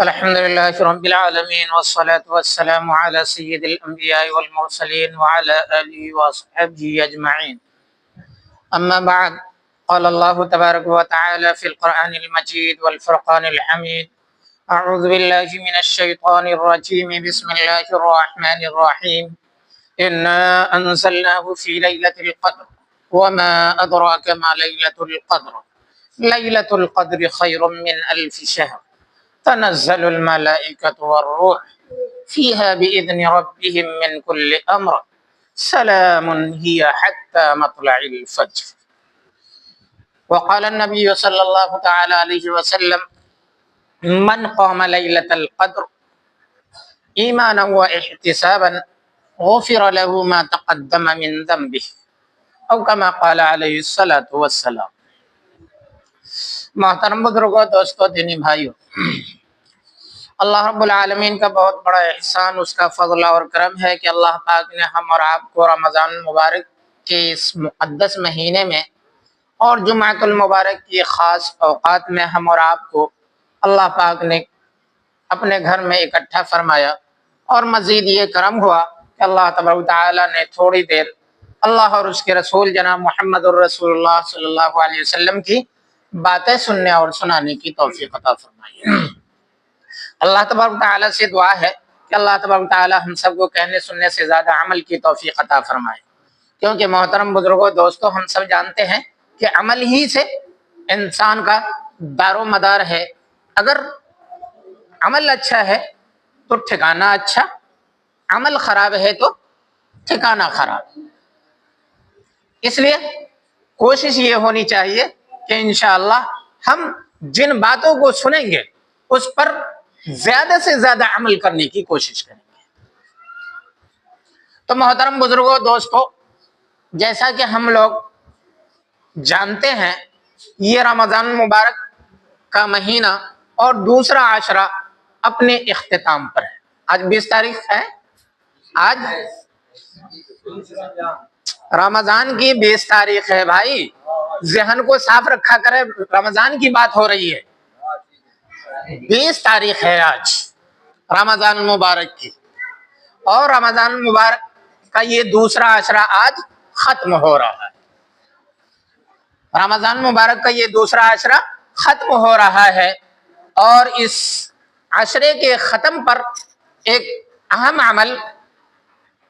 الحمد لله رب العالمين والصلاة والسلام على سيد الأنبياء والمرسلين وعلى آله وصحبه أجمعين. أما بعد، قال الله تبارك وتعالى في القرآن المجيد والفرقان الحميد: أعوذ بالله من الشيطان الرجيم، بسم الله الرحمن الرحيم. إنا أنزلناه في ليلة القدر وما أدراك ما ليلة القدر. ليلة القدر خير من ألف شهر. تنزل الملائكة والروح فيها بإذن ربهم من كل أمر. سلام هي حتى مطلع الفجر. وقال النبي صلى الله تعالى عليه وسلم: من قام ليلة القدر إيمانا واحتسابا غفر له ما تقدم من ذنبه، أو كما قال عليه الصلاة والسلام. محترم بزرگوں، دوستوں، دینی بھائیوں، اللہ رب العالمین کا بہت بڑا احسان، اس کا فضل اور کرم ہے کہ اللہ پاک نے ہم اور آپ کو رمضان المبارک کے اس مقدس مہینے میں اور جمعۃ المبارک کی خاص اوقات میں ہم اور آپ کو اللہ پاک نے اپنے گھر میں اکٹھا فرمایا، اور مزید یہ کرم ہوا کہ اللہ تبارک تعالیٰ نے تھوڑی دیر اللہ اور اس کے رسول جناب محمد الرسول اللہ صلی اللہ علیہ وسلم کی باتیں سننے اور سنانے کی توفیق عطا فرمائی۔ اللہ تبارک تعالیٰ سے دعا ہے کہ اللہ تبارک تعالیٰ ہم سب کو کہنے سننے سے زیادہ عمل کی توفیق عطا فرمائے، کیونکہ محترم بزرگوں، دوستوں، ہم سب جانتے ہیں کہ عمل ہی سے انسان کا دار و مدار ہے۔ اگر عمل اچھا ہے تو ٹھکانہ اچھا، عمل خراب ہے تو ٹھکانہ خراب۔ اس لیے کوشش یہ ہونی چاہیے کہ انشاءاللہ ہم جن باتوں کو سنیں گے اس پر زیادہ سے زیادہ عمل کرنے کی کوشش کریں گے۔ تو محترم بزرگوں، دوستوں، جیسا کہ ہم لوگ جانتے ہیں یہ رمضان مبارک کا مہینہ اور دوسرا عشرہ اپنے اختتام پر ہے۔ آج 20 تاریخ ہے، آج رمضان کی 20 تاریخ ہے۔ بھائی ذہن کو صاف رکھا کرے، رمضان کی بات ہو رہی ہے، 20 تاریخ ہے آج رمضان مبارک کی، اور رمضان مبارک کا یہ دوسرا عشرہ آج ختم ہو رہا ہے۔ رمضان مبارک کا یہ دوسرا عشرہ ختم ہو رہا ہے، اور اس عشرے کے ختم پر ایک اہم عمل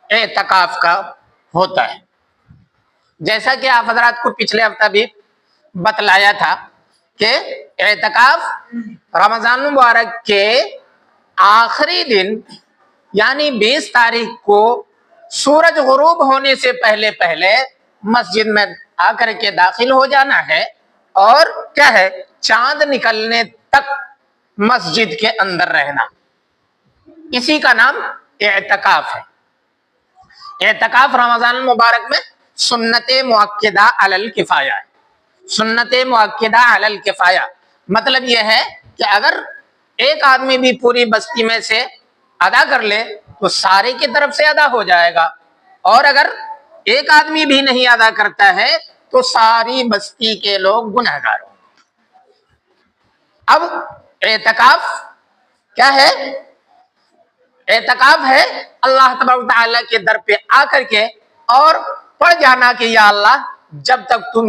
اعتکاف کا ہوتا ہے۔ جیسا کہ آپ حضرات کو پچھلے ہفتہ بھی بتلایا تھا کہ اعتکاف رمضان مبارک کے آخری دن یعنی 20 تاریخ کو سورج غروب ہونے سے پہلے پہلے مسجد میں آ کر کے داخل ہو جانا ہے، اور کیا ہے، چاند نکلنے تک مسجد کے اندر رہنا۔ اسی کا نام اعتکاف ہے۔ اعتکاف رمضان المبارک میں سنت مؤکدہ علی الکفایہ ہے۔ سنت مؤکدہ علی الکفایہ مطلب یہ ہے کہ اگر ایک آدمی بھی پوری بستی میں سے ادا کر لے تو سارے کی طرف سے ادا ہو جائے گا، اور اگر ایک آدمی بھی نہیں ادا کرتا ہے تو ساری بستی کے لوگ گنہگار ہوں گے۔ اب اعتکاف کیا ہے؟ اعتکاف ہے اللہ تبارک تعالیٰ کے در پہ آ کر کے اور پڑھ جانا کہ یا اللہ، جب تک تو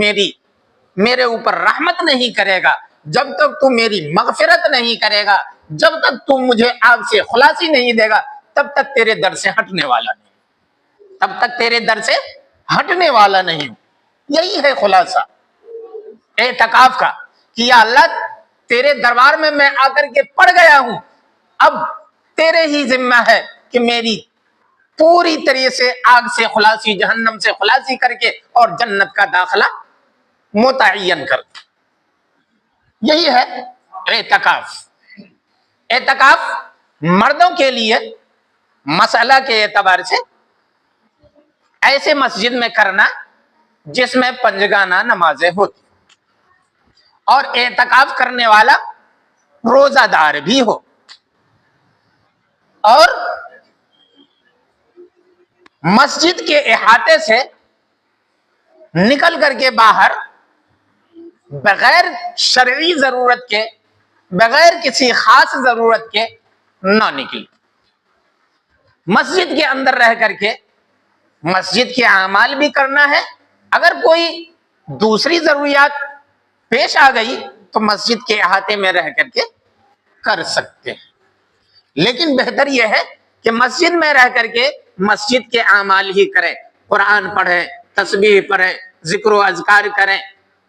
میرے اوپر رحمت نہیں کرے گا، جب تک تو میری مغفرت نہیں کرے گا، جب تک تو مجھے آگ سے خلاصی نہیں دے گا، تب تک تیرے در سے ہٹنے والا نہیں، تب تک تیرے در سے ہٹنے والا نہیں ہوں۔ یہی ہے خلاصہ اعتکاف کا کہ یا اللہ، تیرے دربار میں آ کر کے پڑ گیا ہوں، اب تیرے ہی ذمہ ہے کہ میری پوری طرح سے آگ سے خلاصی، جہنم سے خلاصی کر کے اور جنت کا داخلہ متعین کر دے۔ یہی ہے اعتکاف۔ اعتکاف مردوں کے لیے مسئلہ کے اعتبار سے ایسے مسجد میں کرنا جس میں پنجگانہ نمازیں ہوتی، اور اعتکاف کرنے والا روزہ دار بھی ہو، اور مسجد کے احاطے سے نکل کر کے باہر بغیر شرعی ضرورت کے بغیر کسی خاص ضرورت کے نہ نکلے. مسجد کے اندر رہ کر کے مسجد کے اعمال بھی کرنا ہے. اگر کوئی دوسری ضروریات پیش آ گئی تو مسجد کے احاطے میں رہ کر کے کر سکتے ہیں. لیکن بہتر یہ ہے کہ مسجد میں رہ کر کے مسجد کے اعمال ہی کریں. قرآن پڑھیں، تسبیح پڑھیں، ذکر و اذکار کریں،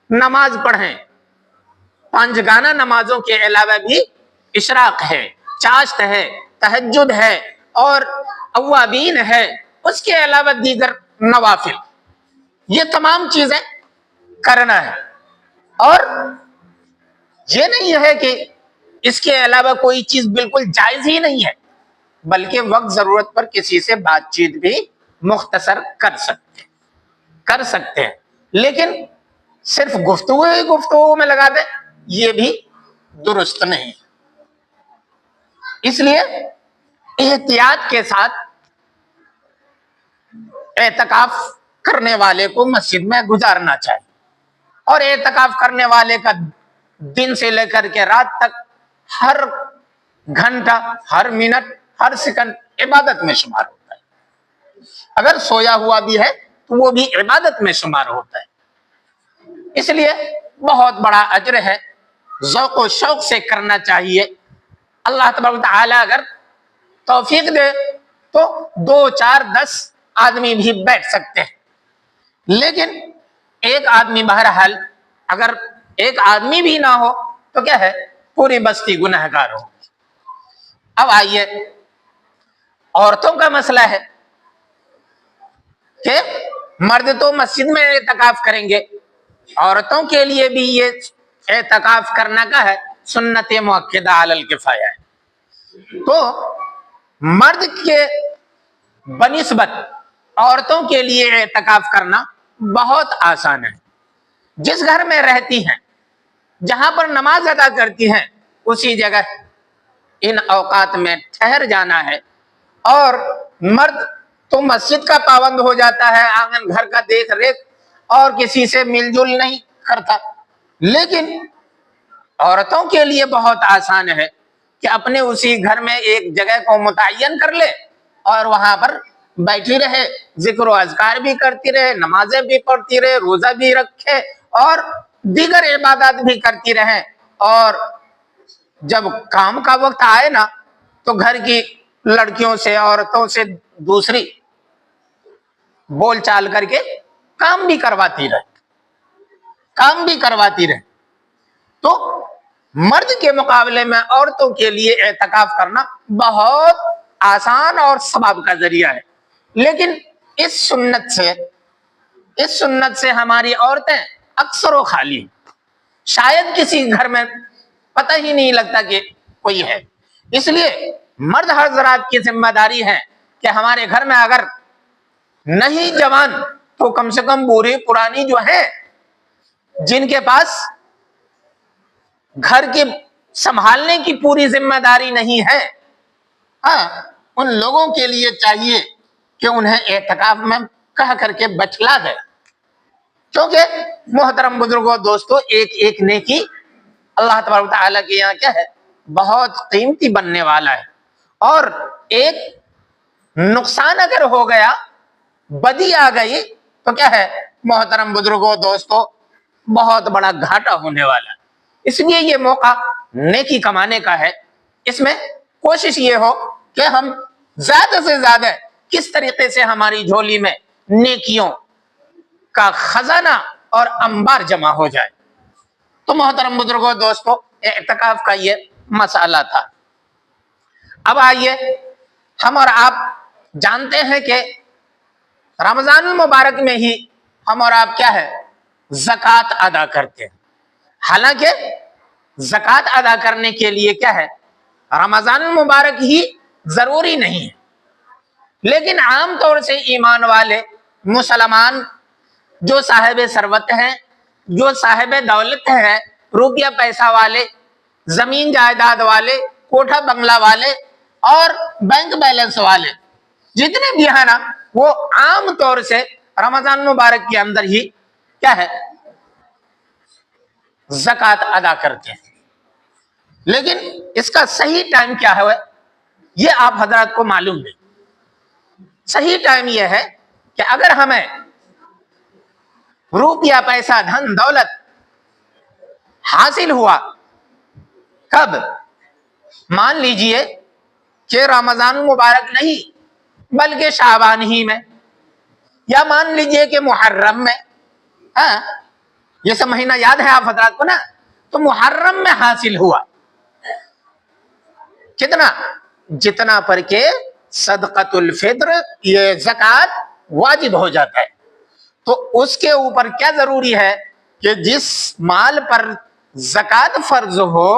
نماز پڑھیں. 5 گانا نمازوں کے علاوہ بھی اشراق ہے، چاشت ہے، تہجد ہے اور اوابین ہے. اس کے علاوہ دیگر نوافل، یہ تمام چیزیں کرنا ہے. اور یہ نہیں ہے کہ اس کے علاوہ کوئی چیز بالکل جائز ہی نہیں ہے، بلکہ وقت ضرورت پر کسی سے بات چیت بھی مختصر کر سکتے ہیں. لیکن صرف گفتگو میں لگا دیں، یہ بھی درست نہیں. اس لیے احتیاط کے ساتھ اعتکاف کرنے والے کو مسجد میں گزارنا چاہیے. اور اعتکاف کرنے والے کا دن سے لے کر کے رات تک ہر گھنٹہ، ہر منٹ، ہر سیکنڈ عبادت میں شمار ہوتا ہے. اگر سویا ہوا بھی ہے تو وہ بھی عبادت میں شمار ہوتا ہے. اس لیے بہت بڑا اجر ہے، ذوق و شوق سے کرنا چاہیے. اللہ تبارک و تعالی اگر توفیق دے تو 2، 4، 10 آدمی بھی بیٹھ سکتے ہیں. لیکن ایک آدمی، بہرحال اگر ایک آدمی بھی نہ ہو تو کیا ہے، پوری بستی گنہگار ہو. اب آئیے، عورتوں کا مسئلہ ہے کہ مرد تو مسجد میں اعتکاف کریں گے، عورتوں کے لیے بھی یہ اعتکاف کرنا کا ہے سنت مؤکدہ علی الکفایہ ہے. تو مرد کے بنسبت عورتوں کے لیے اعتکاف کرنا بہت آسان ہے. جس گھر میں رہتی ہیں، جہاں پر نماز ادا کرتی ہیں، اسی جگہ ان اوقات میں ٹھہر جانا ہے. اور مرد تو مسجد کا پابند ہو جاتا ہے، آنگن گھر کا دیکھ ریکھ اور کسی سے مل جل نہیں کرتا. لیکن عورتوں کے لیے بہت آسان ہے کہ اپنے اسی گھر میں ایک جگہ کو متعین کر لے اور وہاں پر بیٹھی رہے، ذکر و اذکار بھی کرتی رہے، نمازیں بھی پڑھتی رہے، روزہ بھی رکھے اور دیگر عبادات بھی کرتی رہے. اور جب کام کا وقت آئے نا تو گھر کی لڑکیوں سے، عورتوں سے دوسری بول چال کر کے کام بھی کرواتی رہے. تو مرد کے مقابلے میں عورتوں کے لیے اعتکاف کرنا بہت آسان اور ثواب کا ذریعہ ہے. لیکن اس سنت سے ہماری عورتیں اکثر و خالی ہیں. شاید کسی گھر میں پتہ ہی نہیں لگتا کہ کوئی ہے. اس لیے مرد حضرات کی ذمہ داری ہے کہ ہمارے گھر میں اگر نہیں جوان تو کم سے کم بوڑھی پرانی جو ہیں، جن کے پاس گھر کے سنبھالنے کی پوری ذمہ داری نہیں ہے، ان لوگوں کے لیے چاہیے کہ انہیں اعتکاف میں کہہ کر کے بچلا دے. کیونکہ محترم بزرگوں، دوستو، ایک نیکی اللہ تبارک و تعالیٰ کے یہاں کیا ہے، بہت قیمتی بننے والا ہے. اور ایک نقصان اگر ہو گیا، بدی آ گئی تو کیا ہے محترم بزرگوں، دوستو، بہت بڑا گھاٹا ہونے والا ہے. اس لیے یہ موقع نیکی کمانے کا ہے. اس میں کوشش یہ ہو کہ ہم زیادہ سے زیادہ کس طریقے سے ہماری جھولی میں نیکیوں کا خزانہ اور انبار جمع ہو جائے. تو محترم بزرگوں، دوستو، اعتکاف کا یہ مسئلہ تھا. اب آئیے، ہم اور آپ جانتے ہیں کہ رمضان المبارک میں ہی ہم اور آپ کیا ہے، زکوٰۃ ادا کرتے ہیں. حالانکہ زکوٰۃ ادا کرنے کے لیے کیا ہے، رمضان المبارک ہی ضروری نہیں ہے. لیکن عام طور سے ایمان والے مسلمان جو صاحب ثروت ہیں، جو صاحب دولت ہیں، روپیہ پیسہ والے، زمین جائیداد والے، کوٹھا بنگلہ والے اور بینک بیلنس والے جتنے بھی ہیں نا، وہ عام طور سے رمضان مبارک کے اندر ہی کیا ہے، زکوٰۃ ادا کرتے ہیں. لیکن اس کا صحیح ٹائم کیا ہے یہ آپ حضرات کو معلوم نہیں. صحیح ٹائم یہ ہے کہ اگر ہمیں روپیہ پیسہ دھن دولت حاصل ہوا کب؟ مان لیجئے کہ رمضان مبارک نہیں بلکہ شعبان ہی میں، یا مان لیجئے کہ محرم میں. ہاں یہ سب مہینہ یاد ہے آپ حضرات کو نا؟ تو محرم میں حاصل ہوا کتنا؟ جتنا پر کے صدقۃ الفطر یہ زکوٰۃ واجب ہو جاتا ہے. تو اس کے اوپر کیا ضروری ہے کہ جس مال پر زکوٰۃ فرض ہو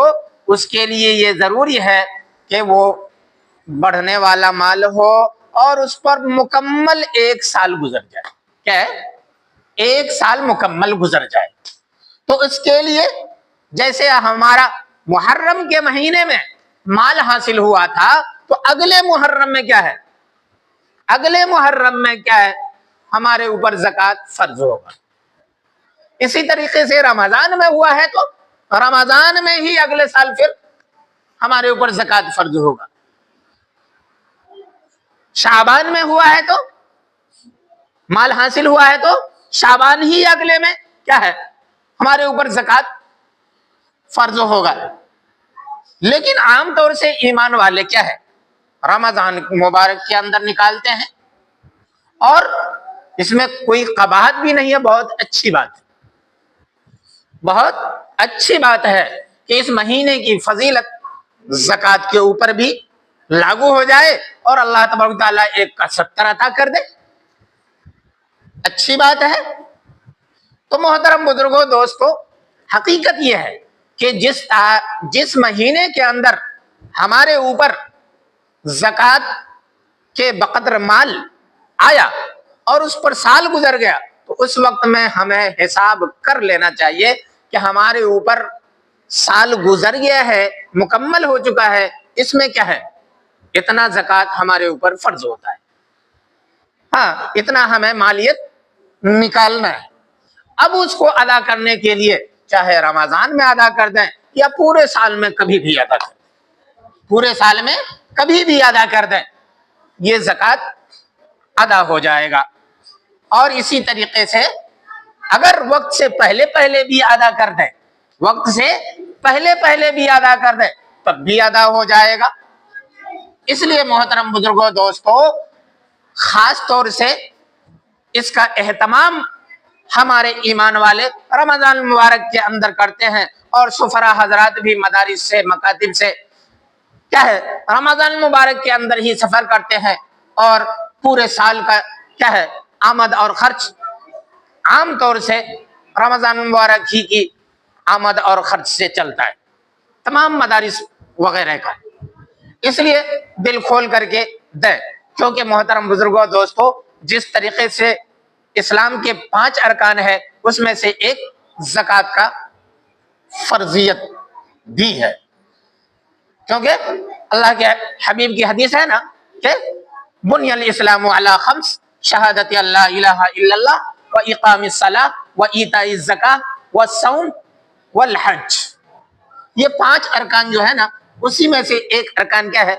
اس کے لیے یہ ضروری ہے کہ وہ بڑھنے والا مال ہو اور اس پر مکمل 1 سال گزر جائے. کیا ہے؟ 1 سال مکمل گزر جائے. تو اس کے لیے جیسے ہمارا محرم کے مہینے میں مال حاصل ہوا تھا تو اگلے محرم میں کیا ہے؟ اگلے محرم میں کیا ہے؟ ہمارے اوپر زکوٰۃ فرض ہوگا. اسی طریقے سے رمضان میں ہوا ہے تو رمضان میں ہی اگلے سال پھر ہمارے اوپر زکوٰۃ فرض ہوگا. شعبان میں ہوا ہے تو مال حاصل ہوا ہے تو شعبان ہی اگلے میں کیا ہے؟ ہمارے اوپر زکوٰۃ فرض ہوگا. لیکن عام طور سے ایمان والے کیا ہے؟ رمضان مبارک کے اندر نکالتے ہیں، اور اس میں کوئی قباحت بھی نہیں ہے. بہت اچھی بات ہے، بہت اچھی بات ہے کہ اس مہینے کی فضیلت زکوٰۃ کے اوپر بھی لاگو ہو جائے اور اللہ تبارک تعالیٰ 1 کا 70 عطا کر دے. اچھی بات ہے. تو محترم بزرگوں دوستو، حقیقت یہ ہے کہ جس مہینے کے اندر ہمارے اوپر زکوٰۃ کے بقدر مال آیا اور اس پر سال گزر گیا تو اس وقت میں ہمیں حساب کر لینا چاہیے کہ ہمارے اوپر سال گزر گیا ہے، مکمل ہو چکا ہے. اس میں کیا ہے؟ اتنا زکوٰۃ ہمارے اوپر فرض ہوتا ہے. ہاں اتنا ہمیں مالیت نکالنا ہے. اب اس کو ادا کرنے کے لیے چاہے رمضان میں ادا کر دیں یا پورے سال میں کبھی بھی ادا کر دیں، پورے سال میں کبھی بھی ادا کر دیں، یہ زکوٰۃ ادا ہو جائے گا. اور اسی طریقے سے اگر وقت سے پہلے بھی ادا کر دیں، وقت سے پہلے بھی ادا کر دیں تب بھی ادا ہو جائے گا. اس لیے محترم بزرگوں دوستو، خاص طور سے اس کا اہتمام ہمارے ایمان والے رمضان مبارک کے اندر کرتے ہیں، اور سفرا حضرات بھی مدارس سے مکاتب سے کیا ہے رمضان مبارک کے اندر ہی سفر کرتے ہیں، اور پورے سال کا کیا ہے آمد اور خرچ عام طور سے رمضان مبارک ہی کی آمد اور خرچ سے چلتا ہے، تمام مدارس وغیرہ کا. اس لیے دل کھول کر کے دیں، کیونکہ محترم بزرگوں دوستو، جس طریقے سے اسلام کے 5 ارکان ہے اس میں سے ایک زکوٰۃ کا فرضیت بھی ہے. کیونکہ اللہ کے حبیب کی حدیث ہے نا کہ بنی الاسلام علی 5 شہادت اللہ الہ الا اللہ و اقام الصلاۃ و ایتاء الزکاۃ والصوم والحج. یہ 5 ارکان جو ہے نا اسی میں سے ایک ارکان کیا ہے؟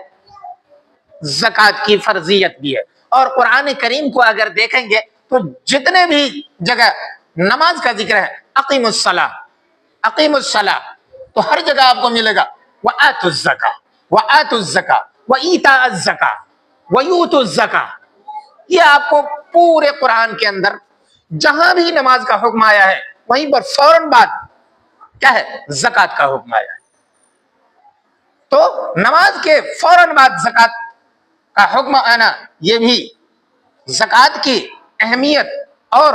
زکوٰۃ کی فرضیت بھی ہے. اور قرآن کریم کو اگر دیکھیں گے تو جتنے بھی جگہ نماز کا ذکر ہے اقیم الصلاۃ اقیم الصلاۃ تو ہر جگہ آپ کو ملے گا وآتوا الزکاۃ وآتوا الزکاۃ وایتاء الزکاۃ ویؤتوا الزکاۃ. یہ آپ کو پورے قرآن کے اندر جہاں بھی نماز کا حکم آیا ہے وہیں پر فوراً بعد کیا ہے؟ زکوٰۃ کا حکم آیا ہے. تو نماز کے فوراً بعد زکوٰۃ کا حکم آنا یہ بھی زکوٰۃ کی اہمیت اور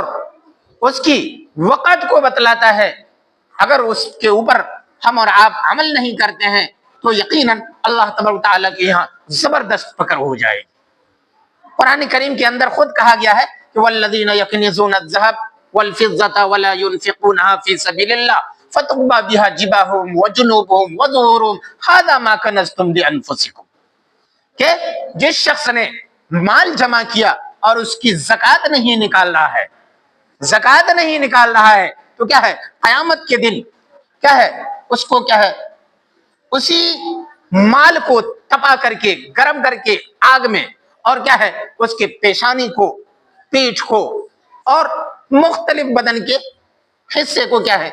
اس کی وقت کو بتلاتا ہے. اگر اس کے اوپر ہم اور آپ عمل نہیں کرتے ہیں تو یقیناً اللہ تبارک تعالیٰ کے یہاں زبردست پکڑ ہو جائے گی. قرآن کریم کے اندر خود کہا گیا ہے کہ والذین یکنزون الذهب والفضة ولا ينفقونها في سبيل الله فتقبل بها جباههم وجنوبهم وظهورهم هذا ما كنزتم لانفسكم. کہ جس شخص نے مال جمع کیا اور اس کی زکوٰۃ نہیں نکال رہا ہے، زکوٰۃ نہیں نکال رہا ہے تو کیا ہے؟ قیامت کے دن کیا ہے؟ اس کو کیا ہے؟ اسی مال کو تپا کر کے گرم کر کے آگ میں، اور کیا ہے اس کے پیشانی کو، پیٹھ کو اور مختلف بدن کے حصے کو کیا ہے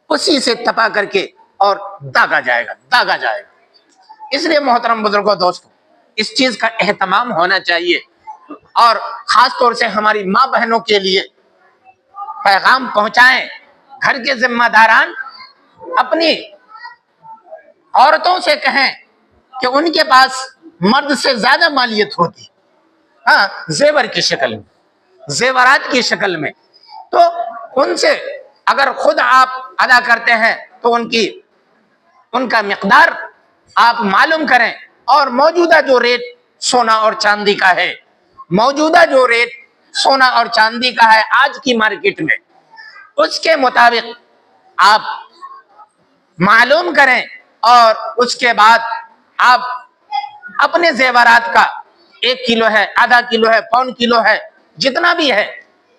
اسی سے تپا کر کے اور داغا جائے گا۔ اس لیے محترم بزرگوں، دوستوں، اس چیز کا اہتمام ہونا چاہیے، اور خاص طور سے ہماری ماں بہنوں کے لیے پیغام پہنچائیں۔ گھر کے ذمہ داران اپنی عورتوں سے کہیں کہ ان کے پاس مرد سے زیادہ مالیت ہوتی، ہاں، زیور کی شکل میں، زیورات کی شکل میں، تو ان سے اگر خود آپ ادا کرتے ہیں تو ان کا مقدار آپ معلوم کریں، اور موجودہ جو ریٹ سونا اور چاندی کا ہے، موجودہ جو ریٹ سونا اور چاندی کا ہے آج کی مارکیٹ میں، اس کے مطابق آپ معلوم کریں، اور اس کے بعد آپ اپنے زیورات کا 1 کلو ہے، آدھا کلو ہے، پون کلو ہے، جتنا بھی ہے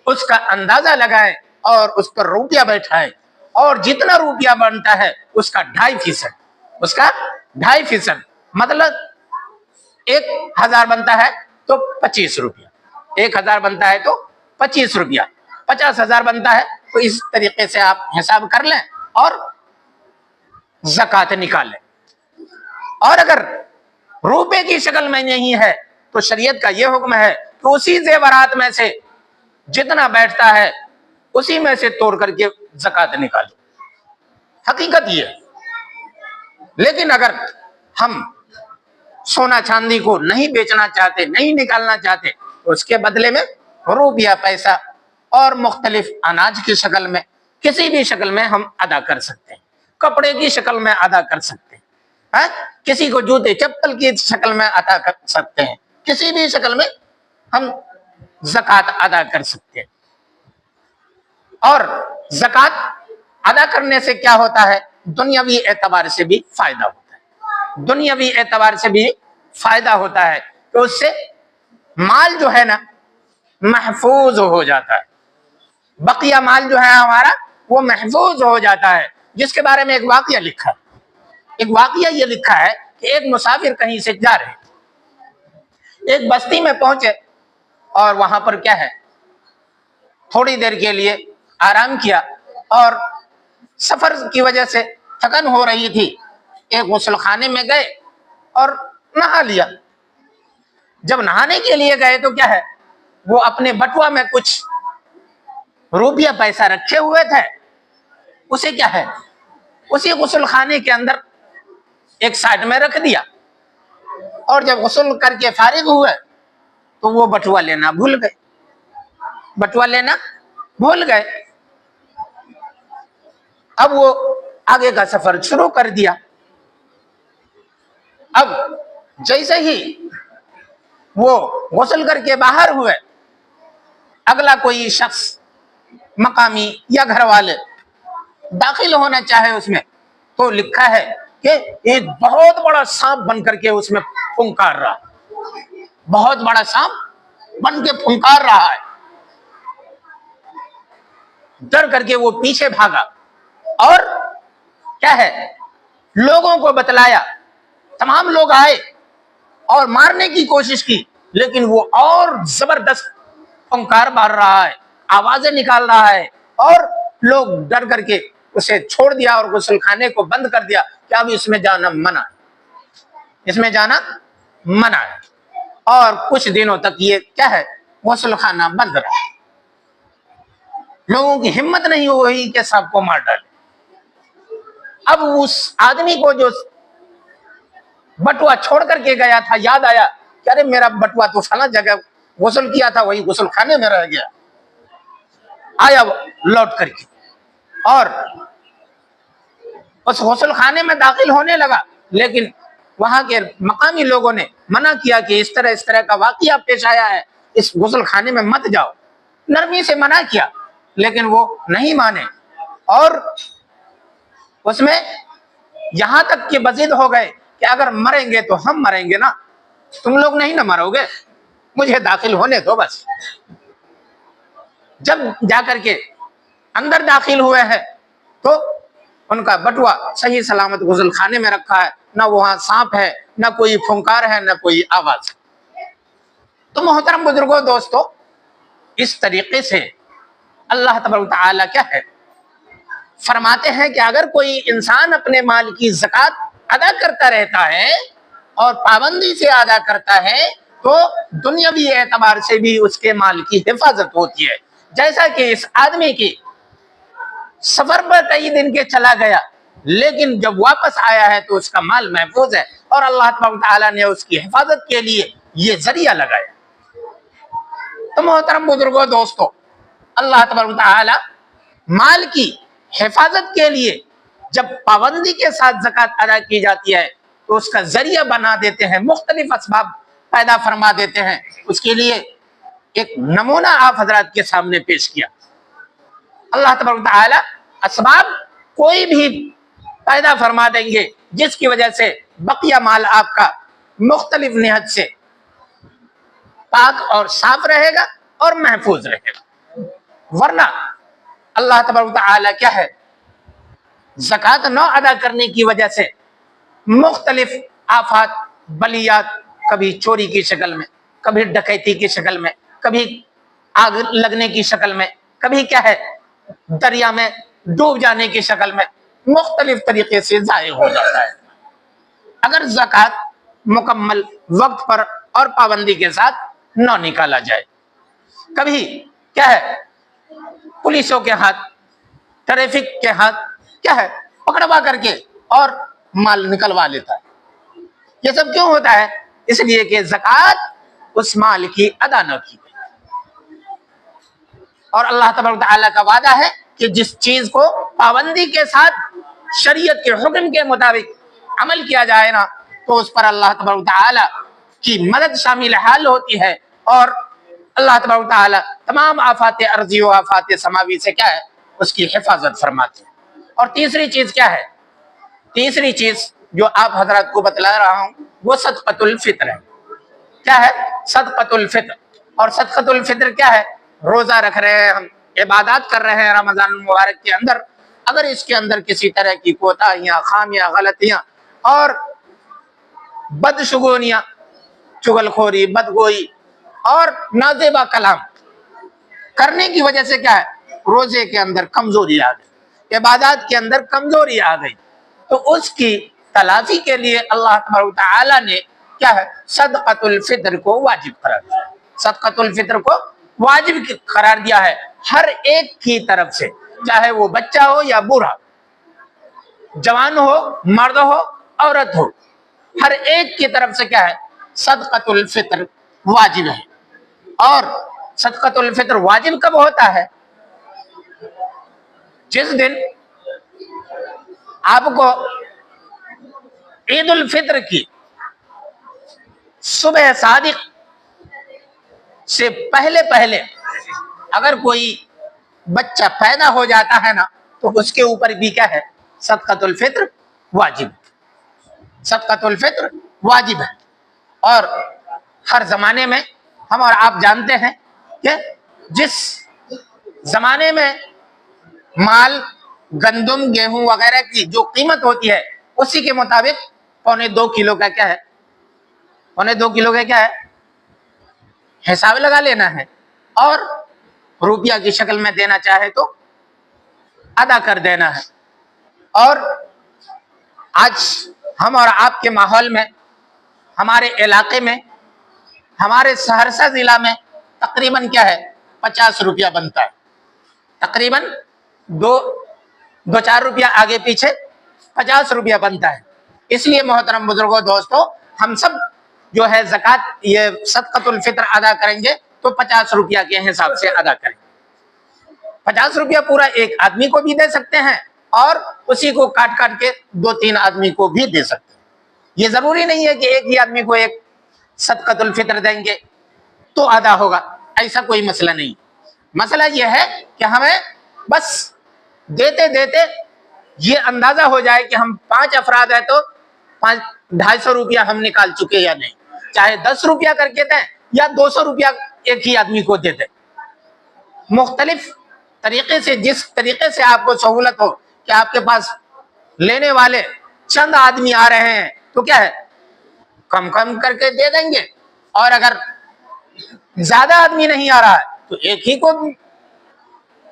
اس کا اندازہ لگائیں اور اس پر روپیہ بیٹھائیں، اور جتنا روپیہ بنتا ہے اس کا 2.5%، مطلب 1000 بنتا ہے تو 25 روپیہ، 1000 بنتا ہے تو 25 روپیہ، 50,000 بنتا ہے تو اس طریقے سے آپ حساب کر لیں اور زکوٰۃ نکال لیں۔ اور اگر روپے کی شکل میں نہیں ہے تو شریعت کا یہ حکم ہے کہ اسی زیورات میں سے جتنا بیٹھتا ہے اسی میں سے توڑ کر کے زکوٰۃ نکالو۔ حقیقت یہ ہے۔ لیکن اگر ہم سونا چاندی کو نہیں بیچنا چاہتے، نہیں نکالنا چاہتے، تو اس کے بدلے میں روپیہ، پیسہ اور مختلف اناج کی شکل میں، کسی بھی شکل میں ہم ادا کر سکتے ہیں، کپڑے کی شکل میں ادا کر سکتے ہیں، کسی کو جوتے چپل کی شکل میں ادا کر سکتے ہیں، کسی بھی شکل میں ہم زکوٰۃ ادا کر سکتے ہیں۔ اور زکوٰۃ ادا کرنے سے کیا ہوتا ہے؟ دنیاوی اعتبار سے بھی فائدہ ہوتا ہے، دنیاوی اعتبار سے بھی فائدہ ہوتا ہے، تو اس سے مال جو ہے نا محفوظ ہو جاتا ہے، بقیہ مال جو ہے ہمارا وہ محفوظ ہو جاتا ہے۔ جس کے بارے میں ایک واقعہ لکھا ہے، ایک واقعہ یہ لکھا ہے کہ ایک مسافر کہیں سے جا رہے، ایک بستی میں پہنچے، اور وہاں پر کیا ہے تھوڑی دیر کے لیے آرام کیا، اور سفر کی وجہ سے تھکن ہو رہی تھی، ایک غسل خانے میں گئے اور نہا لیا۔ جب نہانے کے لیے گئے تو کیا ہے وہ اپنے بٹوا میں کچھ روپیہ پیسہ رکھے ہوئے تھے، اسے کیا ہے اسی غسل خانے کے اندر ایک سائڈ میں رکھ دیا، اور جب غسل کر کے فارغ ہوئے تو وہ بٹوا لینا بھول گئے۔ اب وہ آگے کا سفر شروع کر دیا۔ اب جیسے ہی وہ غسل کر کے باہر ہوئے، اگلا کوئی شخص مقامی یا گھر والے داخل ہونا چاہے اس میں، تو لکھا ہے کہ ایک بہت بڑا سانپ بن کر کے اس میں پھنکار رہا، بہت بڑا سانپ بن کے پھنکار رہا ہے۔ ڈر کر کے وہ پیچھے بھاگا، اور کیا ہے لوگوں کو بتلایا، تمام لوگ آئے اور مارنے کی کوشش کی، لیکن وہ اور زبردست پھنکار مار رہا ہے، آوازیں نکال رہا ہے، اور لوگ ڈر کر کے اسے چھوڑ دیا اور غسل خانے کو بند کر دیا کہ اب اس میں جانا منع ہے، اور کچھ دنوں تک یہ کیا ہے غسل خانہ بند رہا۔ لوگوں کی ہمت نہیں ہوئی کہ سب کو مار ڈالے۔ اب اس آدمی کو جو بٹوا چھوڑ کر کے گیا تھا یاد آیا کہ ارے میرا بٹوا تو فلاں جگہ غسل کیا تھا، وہی غسل خانے میں رہ گیا۔ آیا لوٹ کر کے اور اس غسل خانے میں داخل ہونے لگا، لیکن وہاں کے مقامی لوگوں نے منع کیا کہ اس طرح کا واقعہ پیش آیا ہے، اس غسل خانے میں مت جاؤ۔ نرمی سے منع کیا، لیکن وہ نہیں مانے، اور اس میں یہاں تک کہ بضد ہو گئے کہ اگر مریں گے تو ہم مریں گے نا، تم لوگ نہیں نہ مرو گے، مجھے داخل ہونے دو بس۔ جب جا کر کے اندر داخل ہوئے ہیں تو ان کا بٹوا صحیح سلامت غسل خانے میں رکھا ہے، نہ وہاں سانپ ہے، نہ کوئی پھنکار ہے، نہ کوئی آواز۔ تو محترم بزرگوں دوستو، اس طریقے سے اللہ تبارک و تعالیٰ کیا ہے فرماتے ہیں کہ اگر کوئی انسان اپنے مال کی زکوٰۃ ادا کرتا رہتا ہے اور پابندی سے ادا کرتا ہے تو دنیاوی اعتبار سے بھی اس کے مال کی حفاظت ہوتی ہے۔ جیسا کہ اس آدمی کی سفر پر کئی دن کے چلا گیا، لیکن جب واپس آیا ہے تو اس کا مال محفوظ ہے، اور اللہ تبارک و تعالیٰ نے اس کی حفاظت کے لیے یہ ذریعہ لگایا۔ تو محترم بزرگوں دوستو، اللہ تبارک و تعالیٰ مال کی حفاظت کے لیے جب پابندی کے ساتھ زکوٰۃ ادا کی جاتی ہے تو اس کا ذریعہ بنا دیتے ہیں، مختلف اسباب پیدا فرما دیتے ہیں۔ اس کے لیے ایک نمونہ آپ حضرات کے سامنے پیش کیا۔ اللہ تبارک و تعالیٰ اسباب کوئی بھی پیدا فرما دیں گے جس کی وجہ سے بقیہ مال آپ کا مختلف نہج سے پاک اور صاف رہے گا اور محفوظ رہے گا۔ ورنہ اللہ تبارک و تعالیٰ کیا ہے زکوٰۃ نہ ادا کرنے کی وجہ سے مختلف آفات بلیات، کبھی چوری کی شکل میں، کبھی ڈکیتی کی شکل میں، کبھی آگ لگنے کی شکل میں، کبھی کیا ہے دریا میں ڈوب جانے کی شکل میں، مختلف طریقے سے ضائع ہو جاتا ہے اگر زکوٰۃ مکمل وقت پر اور پابندی کے ساتھ نہ نکالا جائے۔ کبھی کیا ہے پولیسوں کے ہاتھ، ٹریفک کے ہاتھ کیا ہے پکڑوا کر کے اور مال نکلوا لیتا ہے۔ یہ سب کیوں ہوتا ہے؟ اس لیے کہ زکوٰۃ اس مال کی ادا نہ کی گئی۔ اور اللہ تبارک و تعالیٰ کا وعدہ ہے کہ جس چیز کو پابندی کے ساتھ شریعت کے حکم کے مطابق عمل کیا جائے نا تو اس پر اللہ تبارک و تعالیٰ کی مدد شامل حال ہوتی ہے، اور اللہ تبارک و تعالیٰ تمام آفات ارضی و آفات سماوی سے کیا ہے اس کی حفاظت فرماتے ہیں۔ اور تیسری چیز کیا ہے؟ تیسری چیز جو آپ حضرات کو بتلا رہا ہوں وہ صدقۃ الفطر ہے۔ کیا ہے صدقۃ الفطر؟ اور صدقۃ الفطر کیا ہے؟ روزہ رکھ رہے ہیں ہم، عبادات کر رہے ہیں رمضان المبارک کے اندر، اگر اس کے اندر کسی طرح کی کوتاہیاں، خامیاں، غلطیاں اور بدشگونیاں، چغلخوری، بدگوئی اور نازیبا کلام کرنے کی وجہ سے کیا ہے روزے کے اندر کمزوری آ گئی، عبادات کے اندر کمزوری آ گئی، تو اس کی تلافی کے لیے اللہ تبارک و تعالیٰ نے کیا ہے صدقۃ الفطر کو واجب قرار دیا۔ صدقۃ الفطر کو واجب قرار دیا ہے ہر ایک کی طرف سے، چاہے وہ بچہ ہو یا بوڑھا، جوان ہو، مرد ہو، عورت ہو، ہر ایک کی طرف سے کیا ہے صدقۃ الفطر واجب ہے۔ اور صدقۃ الفطر واجب کب ہوتا ہے؟ جس دن آپ کو عید الفطر کی صبح صادق سے پہلے اگر کوئی بچہ پیدا ہو جاتا ہے نا تو اس کے اوپر بھی کیا ہے صدقۃ الفطر واجب، صدقۃ الفطر واجب ہے۔ اور ہر زمانے میں ہم اور آپ جانتے ہیں کہ جس زمانے میں مال، گندم، گیہوں وغیرہ کی جو قیمت ہوتی ہے اسی کے مطابق 1.25 کلو کا کیا ہے 1.25 کلو کا کیا ہے حساب لگا لینا ہے، اور روپیہ کی شکل میں دینا چاہے تو ادا کر دینا ہے۔ اور آج ہم اور آپ کے ماحول میں، ہمارے علاقے میں، ہمارے سہرسہ ضلع میں تقریباً کیا ہے 50 روپیہ بنتا ہے، تقریباً دو چار روپیہ آگے پیچھے 50 روپیہ بنتا ہے۔ اس لیے محترم بزرگوں دوستو، ہم سب جو ہے زکوٰۃ یہ صدقۃ الفطر ادا کریں گے تو 50 روپیہ کے حساب سے ادا کریں گے۔ 50 روپیہ پورا ایک آدمی کو بھی دے سکتے ہیں اور اسی کو کاٹ کے 2-3 آدمی کو بھی دے سکتے ہیں۔ یہ ضروری نہیں ہے کہ ایک ہی آدمی کو ایک صدقۃ الفطر دیں گے تو ادا ہوگا، ایسا کوئی مسئلہ نہیں۔ مسئلہ یہ ہے کہ ہمیں بس دیتے یہ اندازہ ہو جائے کہ ہم 5 افراد ہیں تو 250 روپیہ ہم نکال چکے یا نہیں، چاہے 10 روپیہ کر کے دیں یا 200 روپیہ ایک ہی آدمی کو دے دیں، مختلف طریقے سے، جس طریقے سے آپ کو سہولت ہو کہ آپ کے پاس لینے والے چند آدمی آ رہے ہیں تو کیا ہے کم کم کر کے دے دیں گے، اور اگر زیادہ آدمی نہیں آ رہا ہے تو ایک ہی کو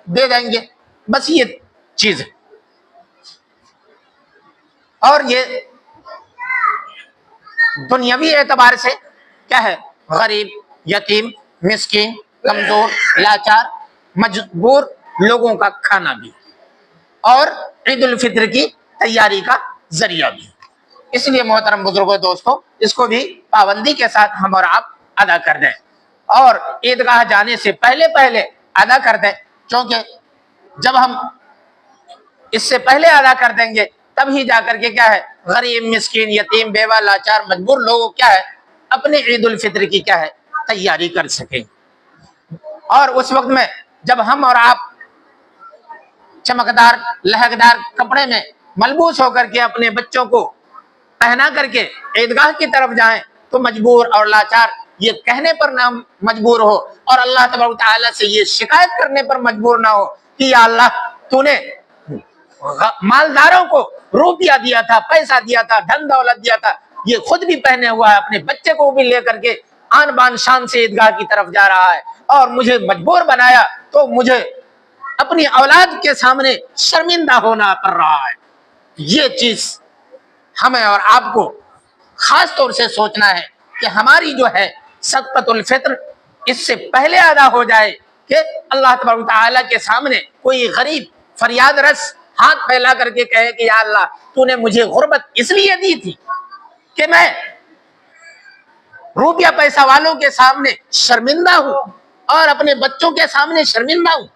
دے دیں گے، بس یہ چیز ہے۔ اور یہ دنیاوی اعتبار سے کیا ہے غریب، یتیم، مسکین، کمزور، لاچار، مجبور لوگوں کا کھانا بھی، اور عید الفطر کی تیاری کا ذریعہ بھی۔ اس لیے محترم بزرگوں دوستوں، اس کو بھی پابندی کے ساتھ ہم اور آپ ادا کر دیں، اور عیدگاہ جانے سے پہلے ادا کر دیں، کیونکہ جب ہم اس سے پہلے ادا کر دیں گے تب ہی جا کر کے کیا ہے غریب، مسکین، یتیم، بیوہ، لاچار، مجبور لوگوں کیا ہے اپنے عید الفطر کی کیا ہے تیاری کر سکیں۔ اور اس وقت میں جب ہم اور آپ چمکدار لہکدار کپڑے میں ملبوس ہو کر کے اپنے بچوں کو پہنا کر کے عیدگاہ کی طرف جائیں تو مجبور اور لاچار یہ کہنے پر نہ مجبور ہو، اور اللہ تبارک و تعالیٰ سے یہ شکایت کرنے پر مجبور نہ ہو کہ یا اللہ تو نے مالداروں کو روپیہ دیا تھا، پیسہ دیا تھا، دھن دولت دیا تھا، یہ خود بھی پہنے ہوا ہے، اپنے بچے کو بھی لے کر کے آن بان شان سے عیدگاہ کی طرف جا رہا ہے، اور مجھے مجبور بنایا تو مجھے اپنی اولاد کے سامنے شرمندہ ہونا پڑ رہا ہے۔ یہ چیز ہمیں اور آپ کو خاص طور سے سوچنا ہے کہ ہماری جو ہے صدقۃ الفطر اس سے پہلے ادا ہو جائے کہ اللہ تبارک و تعالیٰ کے سامنے کوئی غریب فریاد رس ہاتھ پھیلا کر کے کہے کہ یا اللہ تو نے مجھے غربت اس لیے دی تھی کہ میں روپیہ پیسہ والوں کے سامنے شرمندہ ہوں اور اپنے بچوں کے سامنے شرمندہ ہوں۔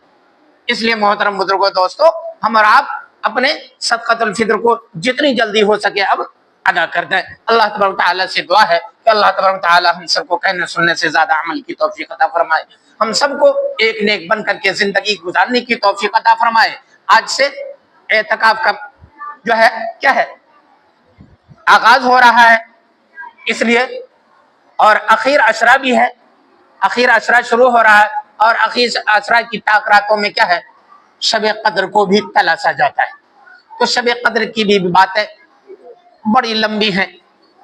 اس لیے محترم بزرگوں دوستو، ہم اور آپ اپنے صدقۃ الفطر کو جتنی جلدی ہو سکے اب ادا کر دیں۔ اللہ تبارک تعالیٰ سے دعا ہے کہ اللہ تبارک تعالیٰ ہم سب کو کہنے سننے سے زیادہ عمل کی توفیق عطا فرمائے، ہم سب کو ایک نیک بن کر کے زندگی گزارنے کی توفیق عطا فرمائے۔ آج سے اعتکاف کا جو ہے کیا ہے آغاز ہو رہا ہے، اس لیے اور اخیر عشرہ بھی ہے، اخیر عشرہ شروع ہو رہا ہے، اور اخیر عشرہ کی طاق راتوں میں کیا ہے شب قدر کو بھی تلاشا جاتا ہے۔ تو شب قدر کی بھی باتیں بڑی لمبی ہیں،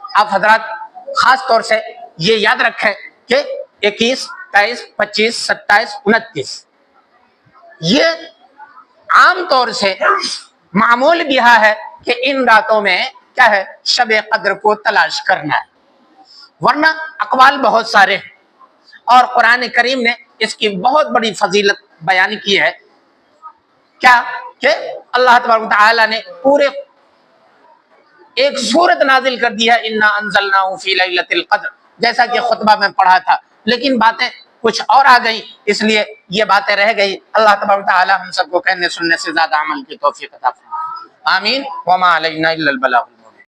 آپ حضرات خاص طور سے یہ یاد رکھیں کہ 21، 23، 25، 27، 29 یہ عام طور سے معمول بھی ہے کہ ان راتوں میں کیا ہے شب قدر کو تلاش کرنا ہے، ورنہ اقوال بہت سارے ہیں، اور قرآن کریم نے اس کی بہت بڑی فضیلت بیان کی ہے۔ کیا کہ اللہ تبارک و تعالیٰ نے پورے ایک سورت نازل کر دی ہے، انا انزلناہ فی لیلۃ القدر، جیسا کہ خطبہ میں پڑھا تھا، لیکن باتیں کچھ اور آ گئی، اس لیے یہ باتیں رہ گئی۔ اللہ تبارک و تعالیٰ ہم سب کو کہنے سننے سے زیادہ عمل کی توفیق عطا فرمائے، آمین۔ وما علینا الا البلاغ۔